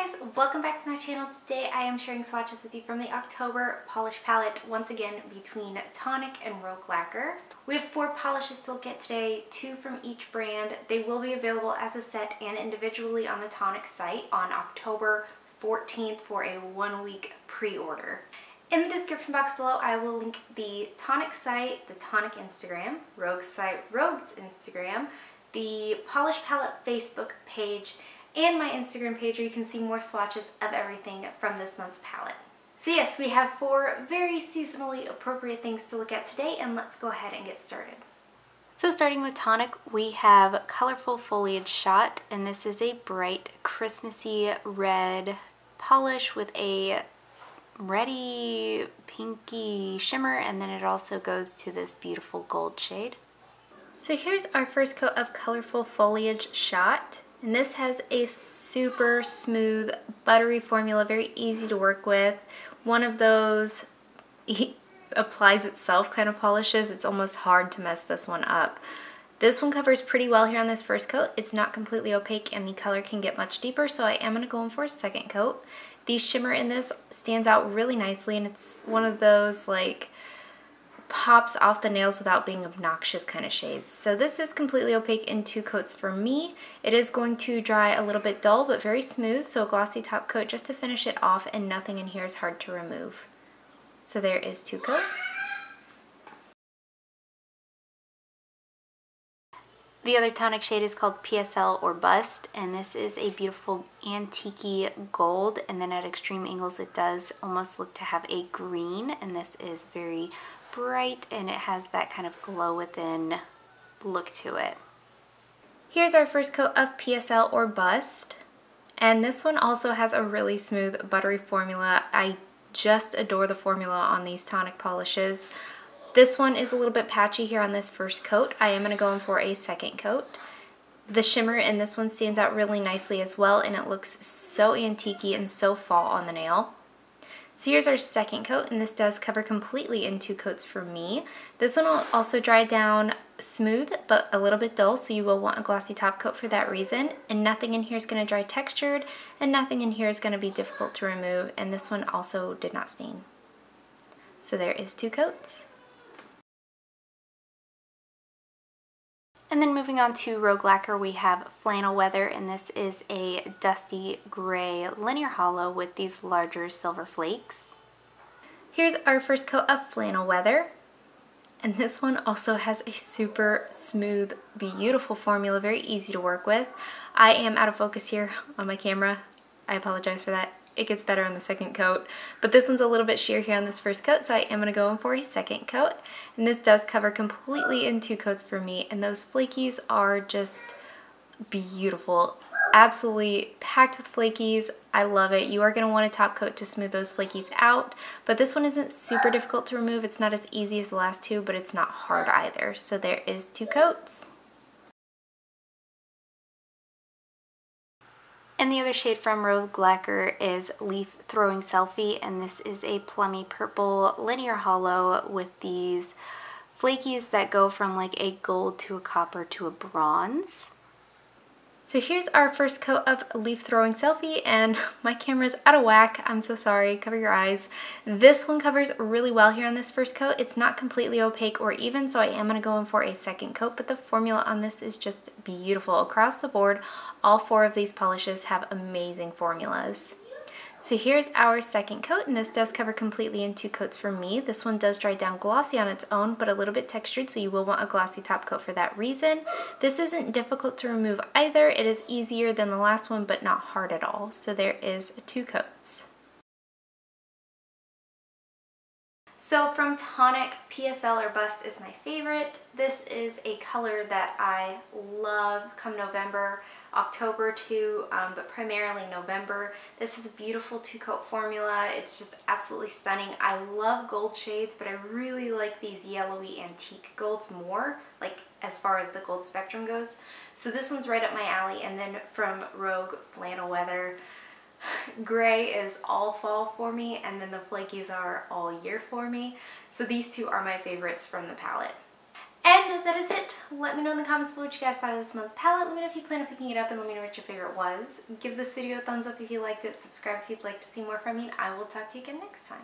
guys, welcome back to my channel. Today I am sharing swatches with you from the October polish palette, once again between Tonic and Rogue Lacquer. We have 4 polishes to look at today, 2 from each brand. They will be available as a set and individually on the Tonic site on October 14th for a 1-week pre-order. In the description box below, I will link the Tonic site, the Tonic Instagram, Rogue site, Rogue's Instagram, the Polish Palette Facebook page, and my Instagram page where you can see more swatches of everything from this month's palette. So yes, we have 4 very seasonally appropriate things to look at today, and let's go ahead and get started. So starting with Tonic, we have Colorful Foliage Shot, and this is a bright Christmassy red polish with a reddy pinky shimmer, and then it also goes to this beautiful gold shade. So here's our first coat of Colorful Foliage Shot. And this has a super smooth, buttery formula, very easy to work with. One of those applies itself kind of polishes. It's almost hard to mess this one up. This one covers pretty well here on this first coat. It's not completely opaque and the color can get much deeper, so I am going to go in for a second coat. The shimmer in this stands out really nicely, and it's one of those like pops off the nails without being obnoxious kind of shades. So this is completely opaque in 2 coats for me. It is going to dry a little bit dull but very smooth, so a glossy top coat just to finish it off, and nothing in here is hard to remove. So there is 2 coats. The other Tonic shade is called PSL Or Bust, and this is a beautiful antique gold, and then at extreme angles it does almost look to have a green, and this is very bright and it has that kind of glow within look to it. Here's our first coat of PSL Or Bust, and this one also has a really smooth buttery formula. I just adore the formula on these Tonic polishes. This one is a little bit patchy here on this first coat. I am going to go in for a second coat. The shimmer in this one stands out really nicely as well, and it looks so antique-y and so fall on the nail. So here's our second coat, and this does cover completely in 2 coats for me. This one will also dry down smooth but a little bit dull, so you will want a glossy top coat for that reason. And nothing in here is going to dry textured, and nothing in here is going to be difficult to remove, and this one also did not stain. So there is 2 coats. And then moving on to Rogue Lacquer, we have Flannel Weather, and this is a dusty gray linear hollow with these larger silver flakes. Here's our first coat of Flannel Weather, and this one also has a super smooth, beautiful formula, very easy to work with. I am out of focus here on my camera. I apologize for that. It gets better on the second coat, but this one's a little bit sheer here on this first coat, so I am going to go in for a second coat. And this does cover completely in 2 coats for me, and those flakies are just beautiful. Absolutely packed with flakies. I love it. You are going to want a top coat to smooth those flakies out, but this one isn't super difficult to remove. It's not as easy as the last 2, but it's not hard either. So there is 2 coats. And the other shade from Rogue Lacquer is Leaf Throwing Selfie, and this is a plummy purple linear hollow with these flakies that go from like a gold to a copper to a bronze. So here's our first coat of Leaf Throwing Selfie, and my camera's out of whack. I'm so sorry. Cover your eyes. This one covers really well here on this first coat. It's not completely opaque or even, so I am going to go in for a second coat, but the formula on this is just beautiful. Across the board, all 4 of these polishes have amazing formulas. So here's our second coat, and this does cover completely in 2 coats for me. This one does dry down glossy on its own, but a little bit textured, so you will want a glossy top coat for that reason. This isn't difficult to remove either. It is easier than the last one, but not hard at all. So there is 2 coats. So from Tonic, PSL Or Bust is my favorite. This is a color that I love come November, October too, but primarily November. This is a beautiful 2-coat formula. It's just absolutely stunning. I love gold shades, but I really like these yellowy antique golds more, like as far as the gold spectrum goes. So this one's right up my alley. And then from Rogue, Flannel Weather. Gray is all fall for me, and then the flakies are all year for me. So these 2 are my favorites from the palette. And that is it. Let me know in the comments below what you guys thought of this month's palette. Let me know if you plan on picking it up, and let me know what your favorite was. Give this video a thumbs up if you liked it. Subscribe if you'd like to see more from me, and I will talk to you again next time.